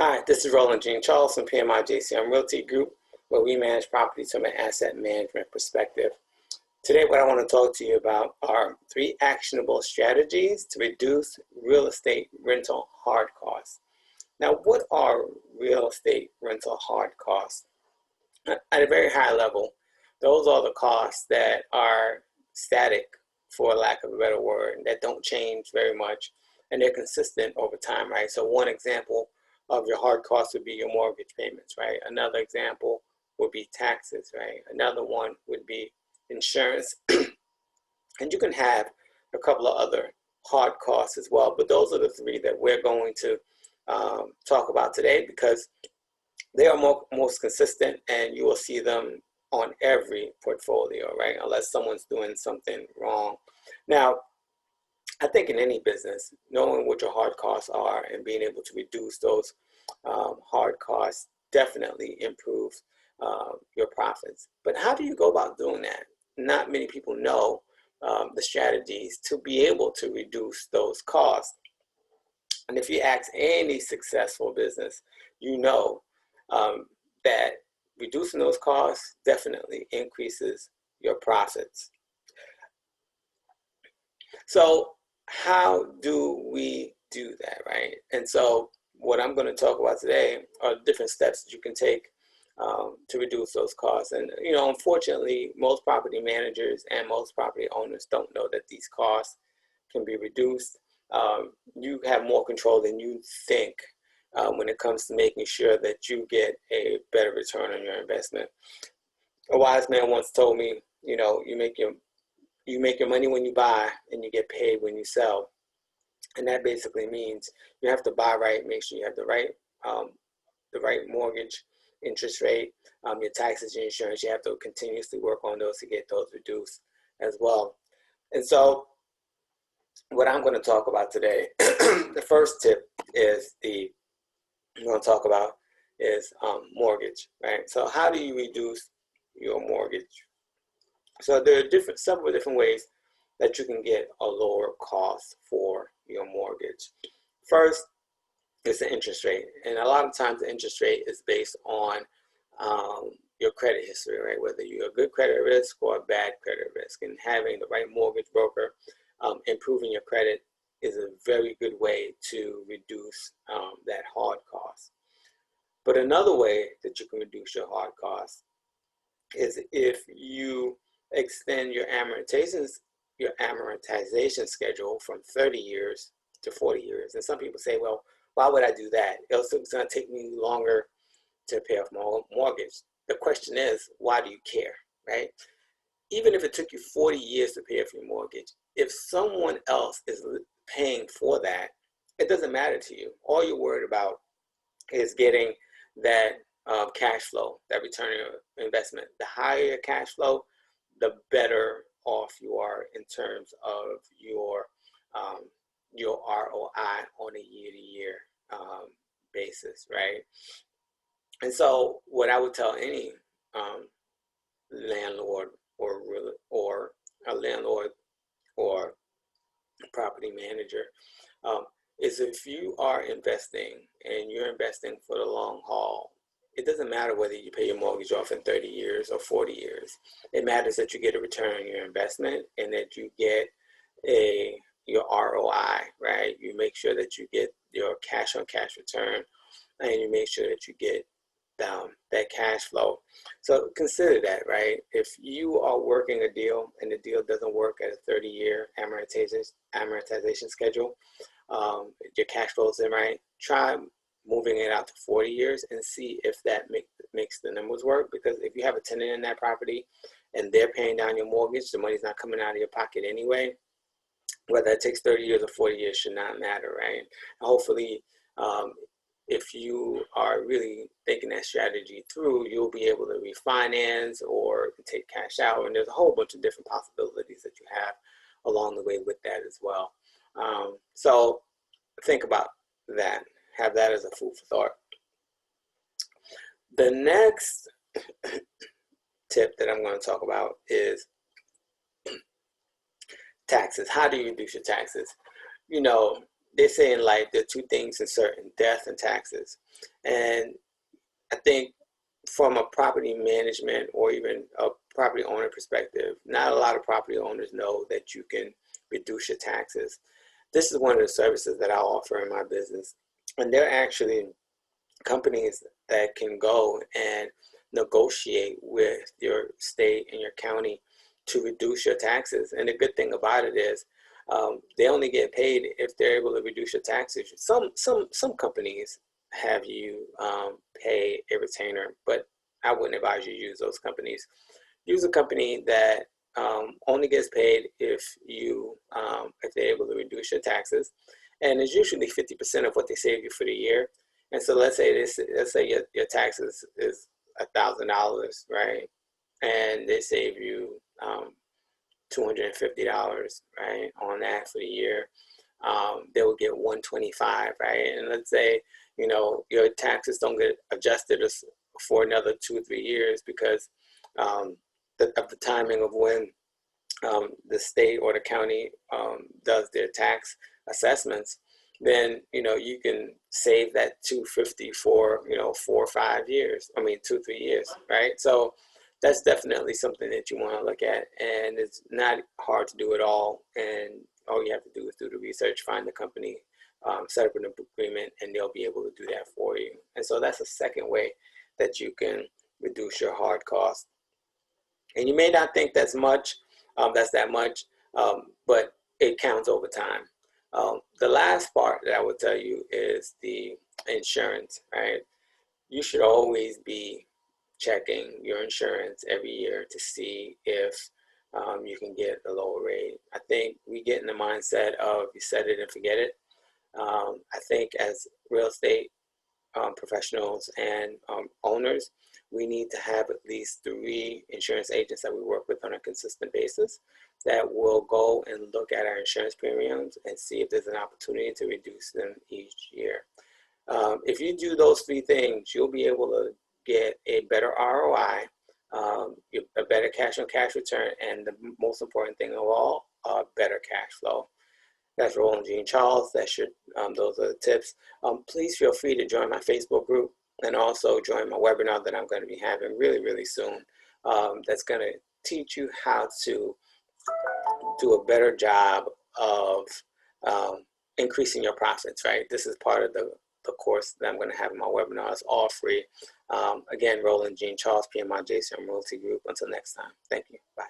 Hi, this is Roland Jean Charles from PMI JCM Realty Group, where we manage properties from an asset management perspective. Today, what I want to talk to you about are 3 actionable strategies to reduce real estate rental hard costs. Now, what are real estate rental hard costs? At a very high level, those are the costs that are static, for lack of a better word, that don't change very much, and they're consistent over time, right? So one example of your hard costs would be your mortgage payments, right? Another example would be taxes, right? Another one would be insurance. And you can have a couple of other hard costs as well, but those are the 3 that we're going to talk about today because they are most consistent and you will see them on every portfolio, right? Unless someone's doing something wrong. Now, I think in any business, knowing what your hard costs are and being able to reduce those hard costs definitely improves your profits. But how do you go about doing that? Not many people know the strategies to be able to reduce those costs. And if you ask any successful business, you know that reducing those costs definitely increases your profits. So how do we do that, right? And so what I'm going to talk about today are different steps that you can take to reduce those costs. And, unfortunately, most property managers and most property owners don't know that these costs can be reduced. You have more control than you think when it comes to making sure that you get a better return on your investment. A wise man once told me, you make your money when you buy and you get paid when you sell. And that basically means you have to buy right, make sure you have the right mortgage interest rate, your taxes, your insurance. You have to continuously work on those to get those reduced as well. And so what I'm going to talk about today, the first tip is I'm going to talk about is mortgage, right? So how do you reduce your mortgage? So there are several different ways that you can get a lower cost for your mortgage. First is the interest rate, and a lot of times the interest rate is based on your credit history, right? Whether you're a good credit risk or a bad credit risk, and having the right mortgage broker improving your credit is a very good way to reduce that hard cost. But another way that you can reduce your hard cost is if you extend your amortization schedule from 30 years to 40 years. And some people say, well, why would I do that? It's going to take me longer to pay off my mortgage. The question is, why do you care, right? Even if it took you 40 years to pay off your mortgage, if someone else is paying for that, it doesn't matter to you. All you're worried about is getting that cash flow, that return on investment. The higher your cash flow, the better off you are in terms of your ROI on a year-to-year basis, right? And so, what I would tell any landlord or a landlord or property manager is if you are investing and you're investing for the long haul, it doesn't matter whether you pay your mortgage off in 30 years or 40 years. It matters that you get a return on your investment and that you get your ROI, right? You make sure that you get your cash on cash return and you make sure that you get that cash flow. So consider that, right? If you are working a deal and the deal doesn't work at a 30-year amortization schedule, your cash flow isn't right, try moving it out to 40 years and see if that makes the numbers work. Because if you have a tenant in that property and they're paying down your mortgage, the money's not coming out of your pocket anyway. Whether it takes 30 years or 40 years should not matter, right? And hopefully, if you are really thinking that strategy through, you'll be able to refinance or take cash out. And there's a whole bunch of different possibilities that you have along the way with that as well. So think about that. Have that as a food for thought. The next tip that I'm going to talk about is taxes. How do you reduce your taxes? they say in life there are two things in certain: death and taxes. And I think from a property management or even a property owner perspective, not a lot of property owners know that you can reduce your taxes. This is one of the services that I offer in my business. And they're actually companies that can go and negotiate with your state and your county to reduce your taxes. And the good thing about it is they only get paid if they're able to reduce your taxes. Some companies have you pay a retainer, but I wouldn't advise you to use those companies. Use a company that only gets paid if they're able to reduce your taxes, and it's usually 50% of what they save you for the year. And so let's say your taxes is $1,000, right? And they save you $250, right, on that for the year. They will get $125, right? And let's say your taxes don't get adjusted for another 2 or 3 years because of the timing of when the state or the county does their tax assessments. Then you can save that $250 for 4 or 5 years. I mean 2 or 3 years, right? So that's definitely something that you want to look at, and it's not hard to do it all. And all you have to do is do the research, find the company, set up an agreement, and they'll be able to do that for you. And so that's a second way that you can reduce your hard costs. And you may not think that's that much, but it counts over time. The last part that I would tell you is the insurance, right? You should always be checking your insurance every year to see if you can get a lower rate. I think we get in the mindset of you set it and forget it. I think as real estate professionals and owners, we need to have at least 3 insurance agents that we work with on a consistent basis that will go and look at our insurance premiums and see if there's an opportunity to reduce them each year. If you do those 3 things, you'll be able to get a better ROI, a better cash on cash return, and the most important thing of all, better cash flow. That's Roland Jean Charles. Those are the tips. Please feel free to join my Facebook group and also join my webinar that I'm going to be having really, really soon. That's going to teach you how to do a better job of increasing your profits, right? This is part of the course that I'm going to have in my webinar. It's all free. Again, Roland Jean Charles, PMI JCM Realty Group. Until next time, thank you. Bye.